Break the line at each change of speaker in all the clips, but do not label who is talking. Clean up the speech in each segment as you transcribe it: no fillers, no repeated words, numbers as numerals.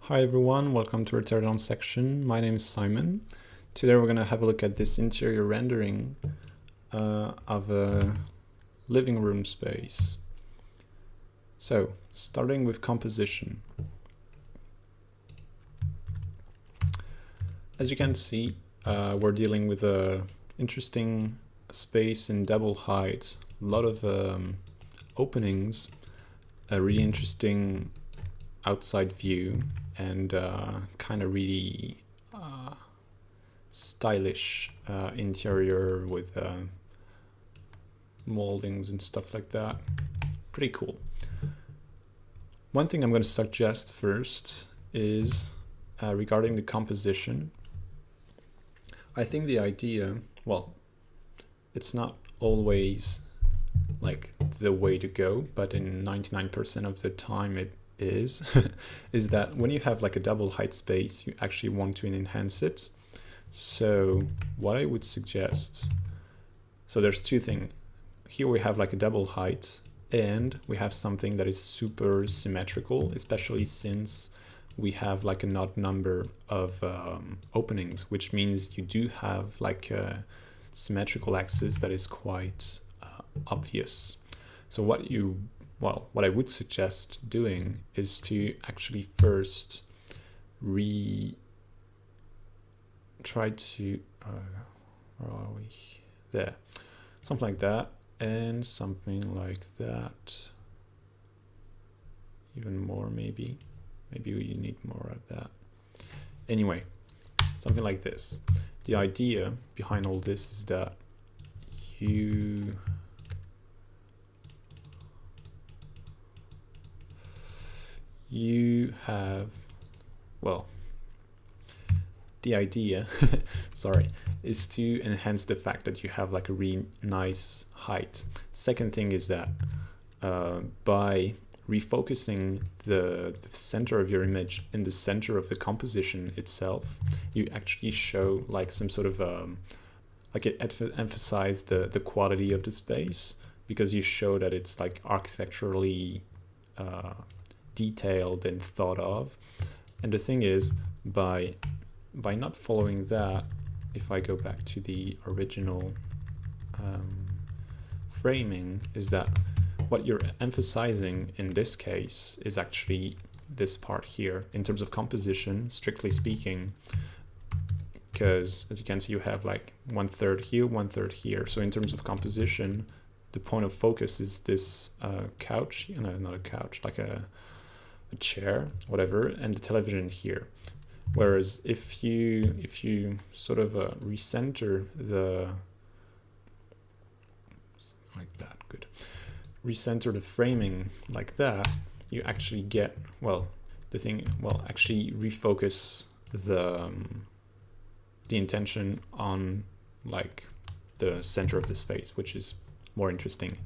Hi everyone, welcome to our Teardown section. My name is Simon. Today we're going to have a look at this interior rendering of a living room space. So, starting with composition. As you can see, we're dealing with a interesting space in double height, a lot of openings, a really interesting outside view, and kind of really stylish interior with moldings and stuff like that. Pretty cool. One thing I'm going to suggest first is regarding the composition. I think the idea, well, it's not always like the way to go, but in 99% of the time it is that when you have like a double height space, you actually want to enhance it. So what I would suggest, so there's two things. Here we have like a double height, and we have something that is super symmetrical, especially since we have like an odd number of openings, which means you do have like a symmetrical axis that is quite obvious. So what I would suggest doing is to actually first try to where are we? There, something like that, and something like that. Even more, maybe we need more of that. Anyway, something like this. The idea behind all this is that you have, well, the idea sorry, is to enhance the fact that you have like a really nice height. Second thing is that by refocusing the center of your image in the center of the composition itself, you actually show like some sort of like it emphasize the quality of the space, because you show that it's like architecturally detailed and thought of. And the thing is, by not following that, if I go back to the original framing, is that what you're emphasizing in this case is actually this part here in terms of composition, strictly speaking, because as you can see, you have like 1/3 here, 1/3 here. So in terms of composition, the point of focus is this couch, not a couch, like a chair, whatever, and the television here. Whereas if you sort of recenter like that, good, recenter the framing like that, you actually get, actually refocus the intention on like the center of the space, which is more interesting.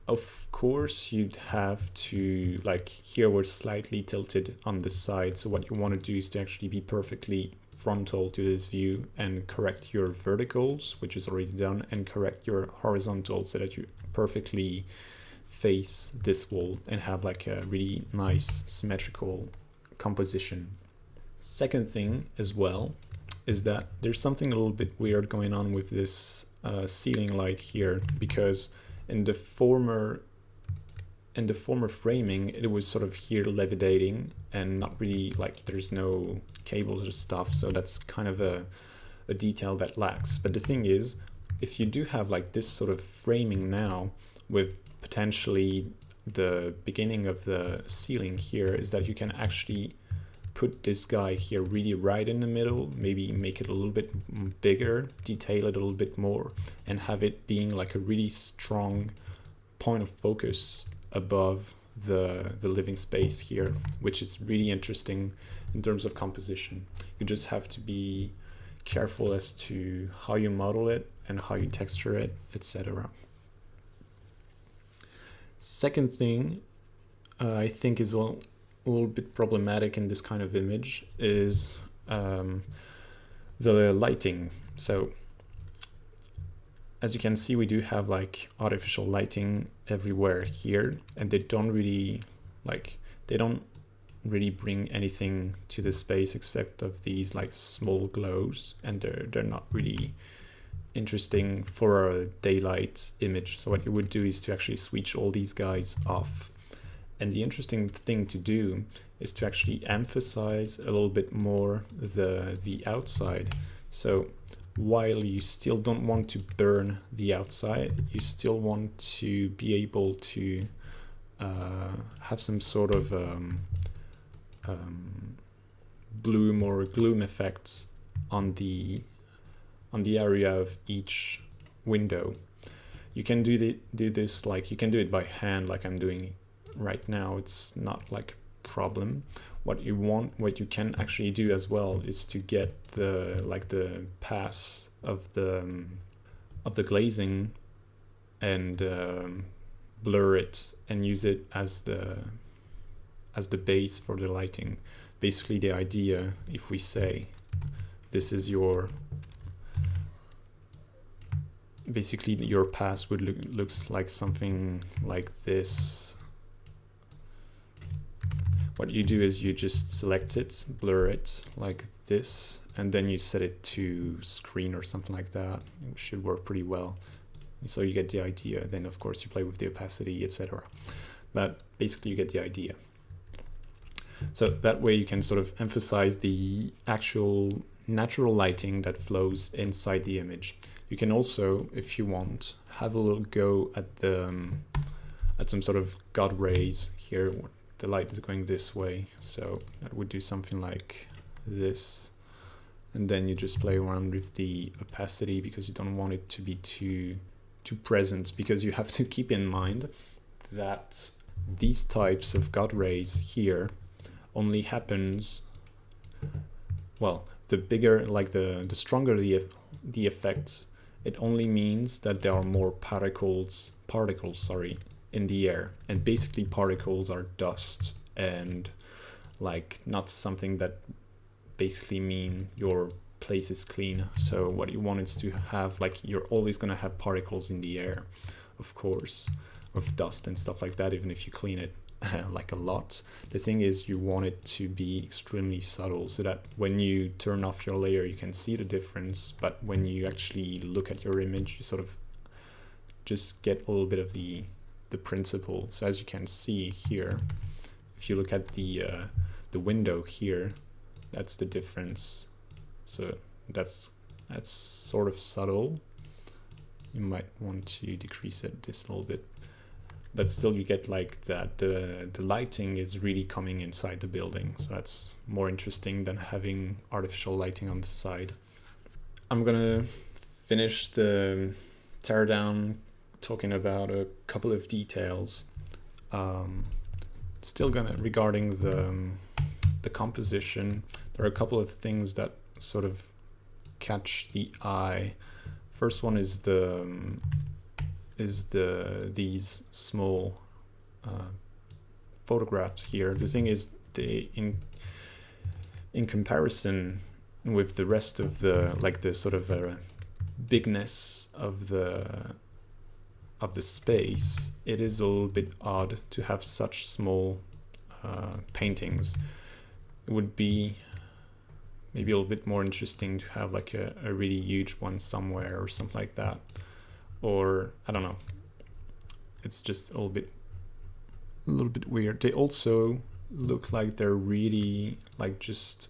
Of course, you'd have to, like here we're slightly tilted on the side, so what you want to do is to actually be perfectly frontal to this view and correct your verticals, which is already done, and correct your horizontals so that you perfectly face this wall and have like a really nice symmetrical composition. Second thing as well is that there's something a little bit weird going on with this ceiling light here, because in the former framing, it was sort of here levitating and not really, like there's no cables or stuff, so that's kind of a detail that lacks. But the thing is, if you do have like this sort of framing now with potentially the beginning of the ceiling here, is that you can actually put this guy here really right in the middle, maybe make it a little bit bigger, detail it a little bit more, and have it being like a really strong point of focus above the living space here, which is really interesting in terms of composition. You just have to be careful as to how you model it and how you texture it, etc. Second thing I think is a little bit problematic in this kind of image is the lighting. So as you can see, we do have like artificial lighting everywhere here, and they don't really bring anything to the space except of these like small glows, and they're not really interesting for a daylight image. So what you would do is to actually switch all these guys off. And the interesting thing to do is to actually emphasize a little bit more the outside. So while you still don't want to burn the outside, you still want to be able to have some sort of bloom or gloom effects on the area of each window. You can do this like you can do it by hand, like I'm doing right now. It's not like a problem. What you can actually do as well is to get the pass of the glazing and blur it and use it as the base for the lighting. Basically, the idea, if we say this is your pass would looks like something like this. What you do is you just select it, blur it like this, and then you set it to screen or something like that. It should work pretty well. So you get the idea. Then of course you play with the opacity, etc. But basically you get the idea. So that way you can sort of emphasize the actual natural lighting that flows inside the image. You can also, if you want, have a little go at some sort of God rays here. The light is going this way, so that would do something like this. And then you just play around with the opacity because you don't want it to be too present, because you have to keep in mind that these types of God rays here only happens, well, the bigger, like the stronger the effects, it only means that there are more particles, in the air. And basically particles are dust, and like not something that basically mean your place is clean. So what you want is to have, like, you're always going to have particles in the air, of course, of dust and stuff like that, even if you clean it like a lot. The thing is, you want it to be extremely subtle so that when you turn off your layer you can see the difference, but when you actually look at your image you sort of just get a little bit of the principle. So as you can see here, if you look at the window here, that's the difference. So that's sort of subtle. You might want to decrease it just a little bit, but still you get like that the lighting is really coming inside the building. So that's more interesting than having artificial lighting on the side. I'm gonna finish the teardown talking about a couple of details. Still regarding the composition, there are a couple of things that sort of catch the eye. First one is these small photographs here. The thing is, in comparison with the rest of the sort of bigness of the space, it is a little bit odd to have such small paintings. It would be maybe a little bit more interesting to have like a really huge one somewhere or something like that. Or I don't know. It's just a little bit weird. They also look like they're really like just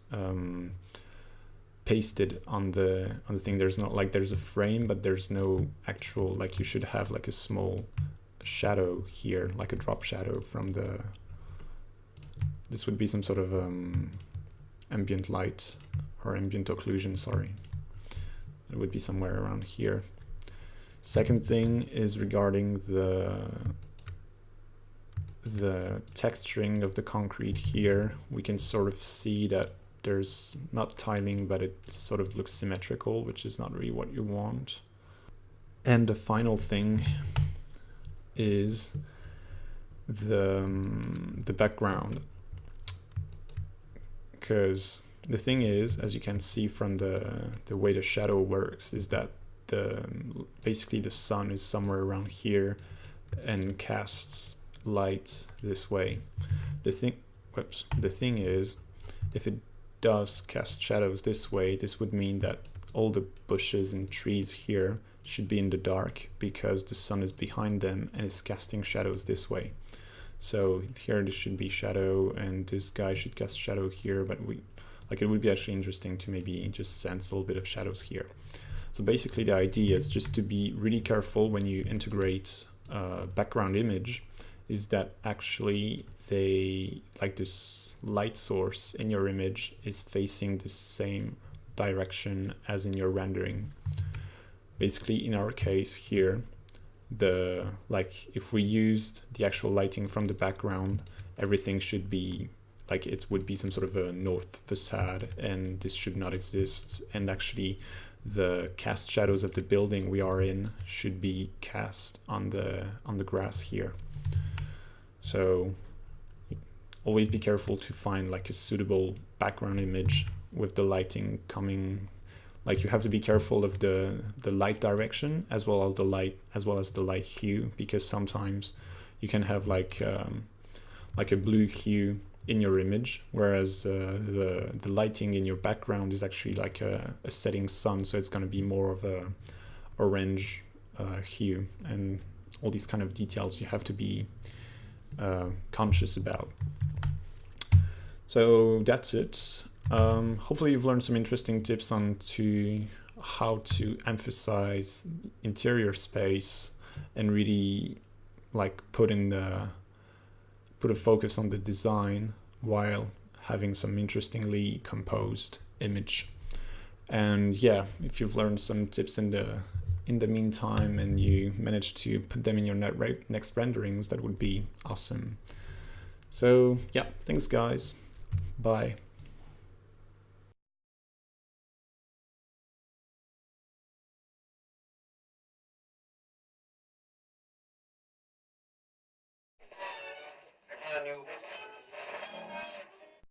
pasted on the thing. There's not like there's a frame, but there's no actual, like you should have like a small shadow here, like a drop shadow from the. This would be some sort of ambient light or ambient occlusion. Sorry, it would be somewhere around here. Second thing is regarding the texturing of the concrete here. We can sort of see that there's not tiling, but it sort of looks symmetrical, which is not really what you want. And the final thing is the background, because the thing is, as you can see from the way the shadow works, is that basically the sun is somewhere around here and casts light this way. The thing is, if it does cast shadows this way, this would mean that all the bushes and trees here should be in the dark because the sun is behind them and is casting shadows this way. So here this should be shadow, and this guy should cast shadow here, but it would be actually interesting to maybe just sense a little bit of shadows here. So basically the idea is just to be really careful when you integrate background image, is that actually this light source in your image is facing the same direction as in your rendering. Basically, in our case here, if we used the actual lighting from the background, everything should be it would be some sort of a north facade, and this should not exist. And actually, the cast shadows of the building we are in should be cast on the grass here. So always be careful to find a suitable background image with the lighting coming. You have to be careful of the light direction as well as the light hue, because sometimes you can have a blue hue in your image, whereas the lighting in your background is actually a setting sun, so it's going to be more of a orange hue, and all these kind of details you have to be conscious about. So that's it. Hopefully you've learned some interesting tips on how to emphasize interior space and really put a focus on the design while having some interestingly composed image. And yeah, if you've learned some tips in the meantime and you managed to put them in your next renderings, that would be awesome. So yeah, thanks guys. Bye.